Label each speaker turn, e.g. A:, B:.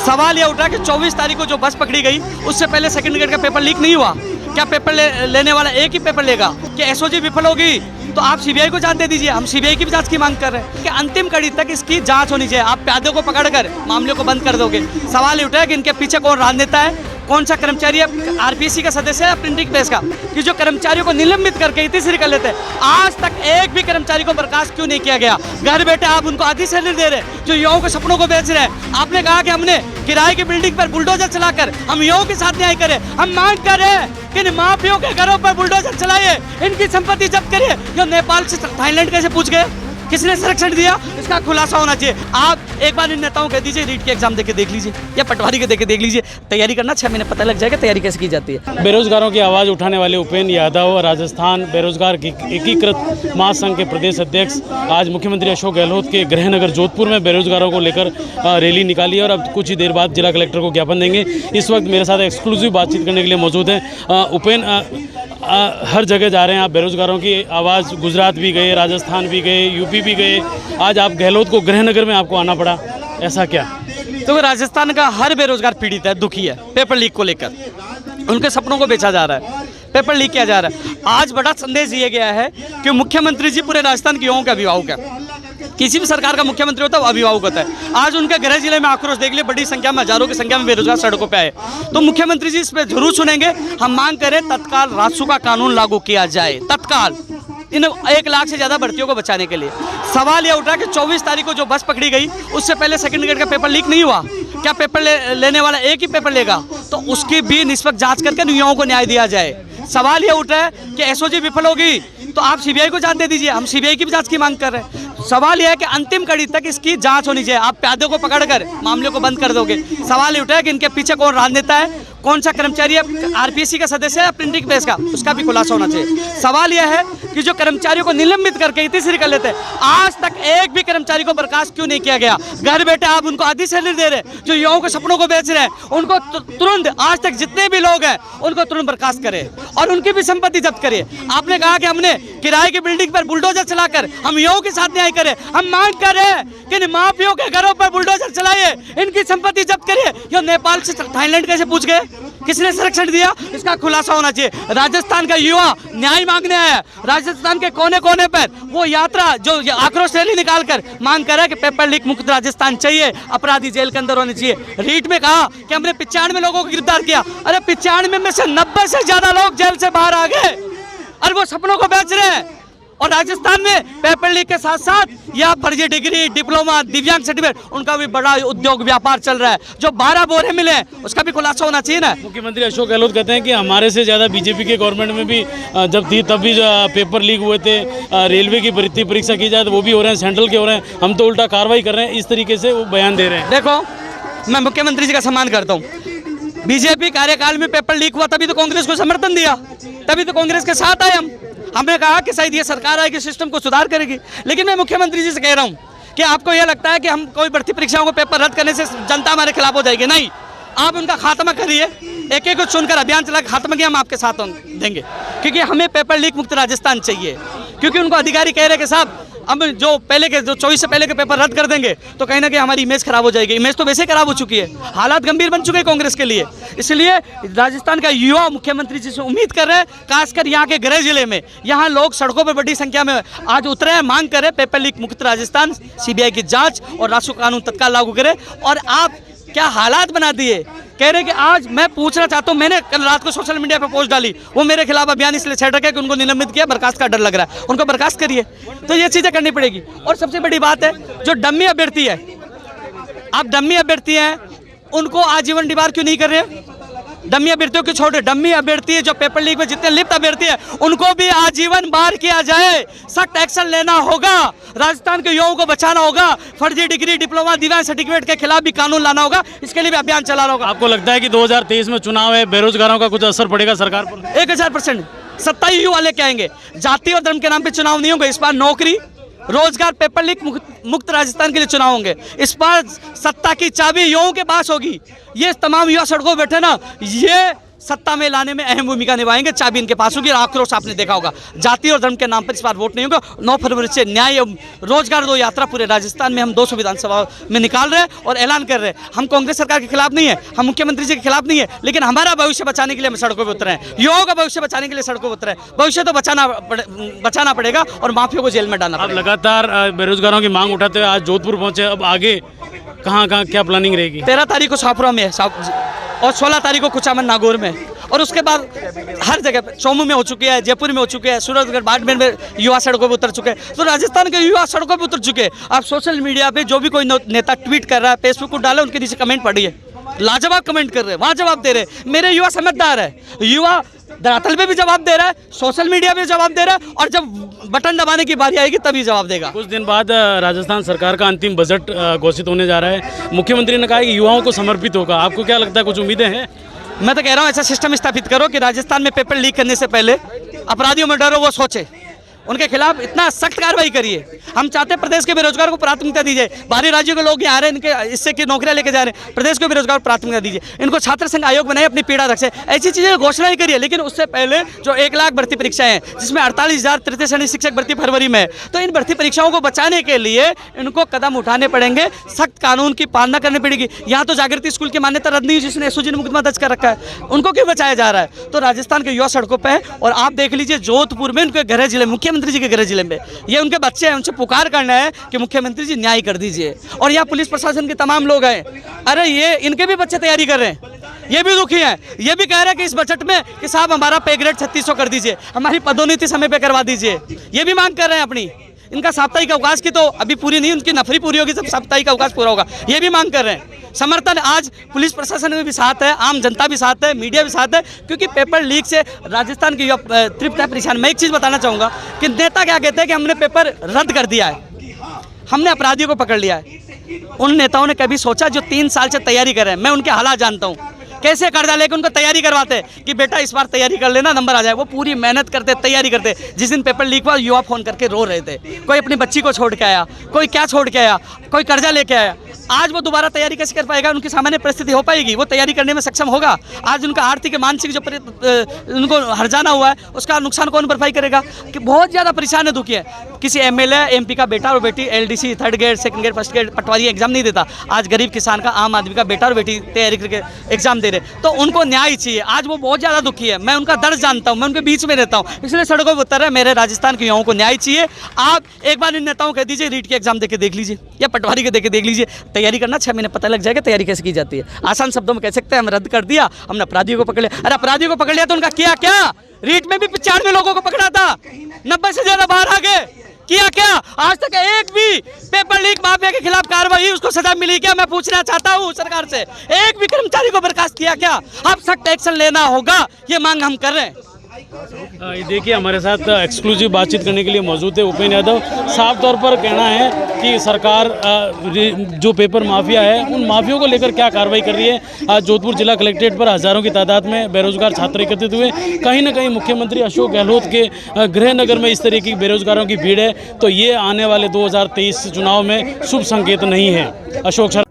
A: सवाल ये उठा कि 24 तारीख को जो बस पकड़ी गई उससे पहले सेकंड ग्रेड का पेपर लीक नहीं हुआ। क्या पेपर लेने वाला एक ही पेपर लेगा? कि एसओजी विफल होगी तो आप सीबीआई को जांच दे दीजिए। हम सीबीआई की भी जांच की मांग कर रहे हैं कि अंतिम कड़ी तक इसकी जांच होनी चाहिए। आप प्यादे को पकड़कर मामले को बंद कर दोगे। सवाल ये उठा है कि इनके पीछे कौन राजनेता है, कौन सा कर्मचारी है, आरपीसी का सदस्य है या प्रिंटिंग प्रेस का, कि जो कर्मचारियों को निलंबित करके इतनी कर लेते हैं। आज तक एक भी कर्मचारी को बर्खास्त क्यों नहीं किया गया? घर बैठे आप उनको आधी सैलरी दे रहे हैं, जो युवाओं के सपनों को बेच रहे हैं। आपने कहा कि हमने किराए की बिल्डिंग पर बुलडोजर चलाकर हम युवाओं के साथ न्याय करें। हम मांग कर रहे हैं कि इन माफियों के घरों पर बुलडोजर चलाइए, इनकी संपत्ति जब्त करिए। जो नेपाल से थाईलैंड कैसे पूछ गए, किसने संरक्षण दिया, इसका खुलासा होना चाहिए। आप एक बार इन नेताओं कह दीजिए रीट के एग्जाम देके देख लीजिए या पटवारी के देके देख लीजिए। तैयारी करना 6 महीने पता लग जाएगा तैयारी कैसे की जाती है।
B: बेरोजगारों की आवाज़ उठाने वाले उपेंद्र यादव राजस्थान बेरोजगार की एकीकृत महासंघ के प्रदेश अध्यक्ष आज मुख्यमंत्री अशोक गहलोत के गृहनगर जोधपुर में बेरोजगारों को लेकर रैली निकाली और अब कुछ ही देर बाद जिला कलेक्टर को ज्ञापन देंगे। इस वक्त मेरे साथ एक्सक्लूसिव बातचीत करने के लिए मौजूद हैं उपेंद्र। हर जगह जा रहे हैं आप, बेरोजगारों की आवाज़, गुजरात भी गए, राजस्थान भी गए, यूपी भी गए, आज आप गहलोत को गृहनगर में आपको आना पड़ा, ऐसा क्या?
A: तो राजस्थान का हर बेरोजगार पीड़ित है, दुखी है पेपर लीक को लेकर। उनके सपनों को बेचा जा रहा है, पेपर लीक किया जा रहा है। आज बड़ा संदेश दिया गया है कि मुख्यमंत्री जी पूरे राजस्थान के युवाओं के अभिभावक है। किसी भी सरकार का मुख्यमंत्री होता है वो अभिभावक होता है। आज उनके गृह जिले में आक्रोश देख लिए, बड़ी संख्या में, हजारों की संख्या में बेरोजगार सड़कों पे आए। तो मुख्यमंत्री जी इस पर जरूर सुनेंगे। हम मांग करें तत्काल राजस्व का कानून लागू किया जाए, तत्काल इन 1 लाख से ज़्यादा भर्तियों को बचाने के लिए। सवाल यह उठा कि 24 तारीख को जो बस पकड़ी गई उससे पहले सेकंड ग्रेड का पेपर लीक नहीं हुआ। क्या पेपर लेने वाला एक ही पेपर लेगा? तो उसकी भी निष्पक्ष जांच करके युवाओं को न्याय दिया जाए। सवाल यह उठा है कि एसओजी विफल होगी तो आप सीबीआई को जांच दे दीजिए। हम सीबीआई की भी जांच की मांग कर रहे हैं। सवाल यह है कि अंतिम कड़ी तक इसकी जांच होनी चाहिए। आप प्यादे को पकड़कर मामले को बंद कर दोगे। सवाल ये उठा है कि इनके पीछे कौन राजनेता है, कौन सा कर्मचारी है, आरपीसी का सदस्य है या प्रिंटिंग प्रेस का, उसका भी खुलासा होना चाहिए। सवाल यह है कि जो कर्मचारियों को निलंबित करके इतनी कर लेते हैं। आज तक एक भी कर्मचारी को बर्खास्त क्यों नहीं किया गया? घर बैठे आप उनको आधी सैलरी दे रहे हैं, जो युवाओं के सपनों को बेच रहे हैं। उनको तुरंत, आज तक जितने भी लोग हैं उनको तुरंत बर्खास्त करें और उनकी भी संपत्ति जब्त करिए। आपने कहा कि हमने किराए की बिल्डिंग पर बुलडोजर चलाकर हम युवाओं के साथ न्याय करें। हम मांग कर रहे हैं कि इन माफियों के घरों पर बुलडोजर चलाइए, इनकी संपत्ति जब्त करिए। जो नेपाल से थाईलैंड कैसे पूछ गए, किसने संरक्षण दिया, इसका खुलासा होना चाहिए। राजस्थान का युवा न्याय मांगने आया है। राजस्थान के कोने कोने पर वो यात्रा जो आक्रोश रैली निकालकर मांग कर रहा है कि पेपर लीक मुक्त राजस्थान चाहिए, अपराधी जेल के अंदर होने चाहिए। रीट में कहा कि हमने 95 लोगों को गिरफ्तार किया। अरे 95 में से 90 से ज्यादा लोग जेल से बाहर आ गए और वो सपनों को बेच रहे हैं। और राजस्थान में पेपर लीक के साथ साथ या फर्जी डिग्री, डिप्लोमा, दिव्यांग सर्टिफिकेट, उनका भी बड़ा उद्योग व्यापार चल रहा है। जो 12 बोरे मिले उसका भी खुलासा होना चाहिए ना।
B: मुख्यमंत्री अशोक गहलोत कहते हैं कि हमारे से ज़्यादा बीजेपी के गवर्नमेंट में भी जब थी तब भी पेपर लीक हुए थे। रेलवे की भर्ती परीक्षा की जाए तो वो भी हो रहे हैं, सेंट्रल के हो रहे हैं, हम तो उल्टा कार्रवाई कर रहे हैं। इस तरीके से वो बयान दे रहे हैं।
A: देखो, मैं मुख्यमंत्री जी का सम्मान करता हूँ। बीजेपी कार्यकाल में पेपर लीक हुआ तभी तो कांग्रेस को समर्थन दिया, तभी तो कांग्रेस के साथ आए। हमने कहा कि शायद ये सरकार आएगी, सिस्टम को सुधार करेगी। लेकिन मैं मुख्यमंत्री जी से कह रहा हूँ कि आपको यह लगता है कि हम कोई भर्ती परीक्षाओं को पेपर रद्द करने से जनता हमारे खिलाफ हो जाएगी? नहीं, आप उनका खात्मा करिए। एक एक को चुनकर अभियान चला खात्मा किया, हम आपके साथ देंगे। क्योंकि हमें पेपर लीक मुक्त राजस्थान चाहिए। क्योंकि उनको अधिकारी कह रहे हैं कि साहब हम जो 24 से पहले के पेपर रद्द कर देंगे तो कहीं ना कहीं हमारी इमेज खराब हो जाएगी। इमेज तो वैसे खराब हो चुकी है, हालात गंभीर बन चुके हैं कांग्रेस के लिए। इसलिए राजस्थान का युवा मुख्यमंत्री जी से उम्मीद कर रहे हैं, खासकर यहाँ के गृह जिले में, यहाँ लोग सड़कों पर बड़ी संख्या में आज उतरे हैं, मांग कर रहे पेपर लीक मुक्त राजस्थान, सीबीआई की जाँच और राजस्व कानून तत्काल लागू करे। और आप क्या हालात बना दिए, कह रहे कि आज मैं पूछना चाहता हूं, मैंने कल रात को सोशल मीडिया पे पोस्ट डाली, वो मेरे खिलाफ अभियान इसलिए छेड़ रखे कि उनको निलंबित किया, बर्खास्त का डर लग रहा है। उनको बर्खास्त करिए। तो ये चीज़ें करनी पड़ेगी। और सबसे बड़ी बात है, जो डम्मी अभ्यर्थी है, आप डम्मी अभ्यर्थी हैं, उनको आजीवन डिबार क्यों नहीं कर रहे? डम्मी अभ्यर्थियों को छोड़े, डम्मी अभ्यर्थी है जो पेपर लीक में जितने लिप्त अभ्यर्थी है उनको भी आजीवन बार किया जाए। सख्त एक्शन लेना होगा, राजस्थान के युवाओं को बचाना होगा। फर्जी डिग्री, डिप्लोमा, दिव्यांग सर्टिफिकेट के खिलाफ भी कानून लाना होगा। इसके लिए भी अभियान चलाना होगा।
B: आपको लगता है कि 2023 में चुनाव है, बेरोजगारों का कुछ असर पड़ेगा सरकार पर?
A: 1000% सत्ताईयू वाले क्या आएंगे? जाति और धर्म के नाम पे चुनाव नहीं होंगे। इस बार नौकरी, रोजगार, पेपर लीक मुक्त राजस्थान के लिए चुनाव होंगे। इस बार सत्ता की चाबी युवाओं के पास होगी। ये तमाम युवा सड़कों बैठे ना, ये सत्ता में लाने में अहम भूमिका निभाएंगे। चाबी इनके पास होगी। आक्रोश आपने देखा होगा, जाति और धर्म के नाम पर इस बार वोट नहीं होगा। 9 फरवरी से न्याय एवं रोजगार 2 यात्रा पूरे राजस्थान में हम 200 विधानसभा में निकाल रहे हैं और ऐलान कर रहे हैं। हम कांग्रेस सरकार के खिलाफ नहीं है, हम मुख्यमंत्री जी के खिलाफ नहीं है, लेकिन हमारा भविष्य बचाने के लिए हम सड़कों पर उतरे हैं। युवाओं का भविष्य बचाने के लिए सड़कों पर उतरे हैं। भविष्य तो बचाना पड़ेगा और माफियों को जेल में डालना
B: आप
A: पड़ेगा।
B: लगातार बेरोजगारों की मांग उठाते हुए आज जोधपुर पहुंचे, अब आगे कहाँ क्या प्लानिंग रहेगी?
A: 13 तारीख को शाहपुरा में है और 16 तारीख को कुचामन नागौर में, और उसके बाद हर जगह पे चौमू में हो चुके हैं, जयपुर में हो चुके हैं, सूरतगढ़ बाड़मेर में युवा सड़कों पर उतर चुके हैं। तो राजस्थान के युवा सड़कों पर उतर चुके हैं। आप सोशल मीडिया पे जो भी कोई नेता ट्वीट कर रहा है, फेसबुक को डाले, उनके नीचे कमेंट पढ़िए, लाजवाब कमेंट कर रहे हैं, वहाँ जवाब दे रहे हैं। मेरे युवा समझदार है, युवा धरातल पे भी जवाब दे रहा है, सोशल मीडिया पे जवाब दे रहा है, और जब बटन दबाने की बारी आएगी तभी जवाब देगा।
B: कुछ दिन बाद राजस्थान सरकार का अंतिम बजट घोषित होने जा रहा है। मुख्यमंत्री ने कहा कि युवाओं को समर्पित होगा, आपको क्या लगता है, कुछ उम्मीदें हैं?
A: मैं तो कह रहा हूँ ऐसा सिस्टम स्थापित करो कि राजस्थान में पेपर लीक करने से पहले अपराधियों में डरो, वो सोचे, उनके खिलाफ इतना सख्त कार्रवाई करिए। हम चाहते हैं प्रदेश के बेरोजगार को प्राथमिकता दीजिए। बाहरी राज्यों के लोग यहाँ आ रहे हैं, इनके इससे की नौकरियां लेके जा रहे हैं, प्रदेश के बेरोजगार को प्राथमिकता दीजिए। इनको छात्र संघ आयोग बनाए, अपनी पीड़ा रखे, ऐसी चीज़ें घोषणा ही करिए। लेकिन उससे पहले जो 1 लाख भर्ती परीक्षाएं हैं, जिसमें 48,000 तृतीय श्रेणी शिक्षक भर्ती फरवरी में है, तो इन भर्ती परीक्षाओं को बचाने के लिए इनको कदम उठाने पड़ेंगे, सख्त कानून की पालना करनी पड़ेगी। यहाँ तो जागृति स्कूल की मान्यता रद्द नहीं हुई, जिसने एसओजी ने मुकदमा दर्ज कर रखा है, उनको क्यों बचाया जा रहा है? तो राजस्थान के युवा सड़कों पर है। और आप देख लीजिए जोधपुर में, उनके गृह जिले, मुख्यमंत्री जी के गृह जिले में ये उनके बच्चे हैं, उनसे पुकार करना है कि मुख्यमंत्री जी न्याय कर दीजिए। और यहाँ पुलिस प्रशासन के तमाम लोग हैं, अरे ये इनके भी बच्चे तैयारी कर रहे हैं, ये भी दुखी हैं, ये भी कह रहे हैं कि इस बजट में कि साहब हमारा पे ग्रेड 3600 कर दीजिए, हमारी पदोन्नति समय पे करवा दीजिए, ये भी मांग कर रहे हैं अपनी। इनका साप्ताहिक अवकाश की तो अभी पूरी नहीं, उनकी नफरी पूरी होगी जब साप्ताहिक अवकाश पूरा होगा, ये भी मांग कर रहे हैं। समर्थन आज पुलिस प्रशासन में भी साथ है, आम जनता भी साथ है, मीडिया भी साथ है, क्योंकि पेपर लीक से राजस्थान की तृप्त है, परेशान। मैं एक चीज़ बताना चाहूँगा कि नेता क्या कहते हैं कि हमने पेपर रद्द कर दिया है, हमने अपराधियों को पकड़ लिया है। उन नेताओं ने कभी सोचा जो 3 साल से तैयारी कर रहे हैं? मैं उनके हालात जानता हूँ, कैसे कर्जा लेकर उनको तैयारी करवाते कि बेटा इस बार तैयारी कर लेना, नंबर आ जाए। वो पूरी मेहनत करते, तैयारी करते। जिस दिन पेपर लीक हुआ, युवा फ़ोन करके रो रहे थे, कोई अपनी बच्ची को छोड़ के आया, कोई क्या छोड़ के आया, कोई कर्जा लेके आया। आज वो दोबारा तैयारी कैसे कर पाएगा? उनकी सामान्य परिस्थिति हो पाएगी? वो तैयारी करने में सक्षम होगा? आज उनका आर्थिक मानसिक जो उनको हर्जाना हुआ है, उसका नुकसान कौन भरपाई करेगा? कि बहुत ज़्यादा परेशान है, दुखी है। किसी एमएलए एमपी का बेटा और बेटी LDC 3rd grade 2nd grade 1st grade patwari exam नहीं देता, आज गरीब किसान का, आम आदमी का बेटा और बेटी तैयारी करके एग्जाम दे रहे, तो उनको न्याय चाहिए। आज वो बहुत ज़्यादा दुखी है, मैं उनका दर्द जानता हूँ, मैं उनके बीच में रहता हूँ, इसलिए सड़कों पर उतर रहे। मेरे राजस्थान के युवाओं को न्याय चाहिए। आप एक बार इन नेताओं को कह दीजिए रीट के एग्जाम देके देख लीजिए या पटवारी के देके देख लीजिए, तैयारी करना 6 महीने पता लग जाएगा तैयारी कैसे की जाती है। आसान शब्दों में कह सकते हैं हम रद्द कर दिया, हमने अपराधियों को पकड़ लिया। अरे अपराधियों को पकड़ लिया तो उनका किया क्या? रीट में भी 95 लोगों को पकड़ा था, 90 से ज़्यादा बाहर आ गए, किया क्या? आज तक एक भी पेपर लीक माफिया के खिलाफ कार्रवाई, उसको सजा मिली क्या? मैं पूछना चाहता हूँ सरकार से, एक भी कर्मचारी को बर्खास्त किया क्या? अब सख्त एक्शन लेना होगा, ये मांग हम कर रहे हैं।
B: ये देखिए, हमारे साथ एक्सक्लूसिव बातचीत करने के लिए मौजूद है उपेंद्र यादव। साफ तौर पर कहना है कि सरकार जो पेपर माफिया है, उन माफियों को लेकर क्या कार्रवाई कर रही है। आज जोधपुर जिला कलेक्ट्रेट पर हजारों की तादाद में बेरोजगार छात्र एकत्रित हुए। कहीं ना कहीं मुख्यमंत्री अशोक गहलोत के गृह नगर में इस तरह की बेरोजगारों की भीड़ है, तो ये आने वाले 2023 चुनाव में शुभ संकेत नहीं है। अशोक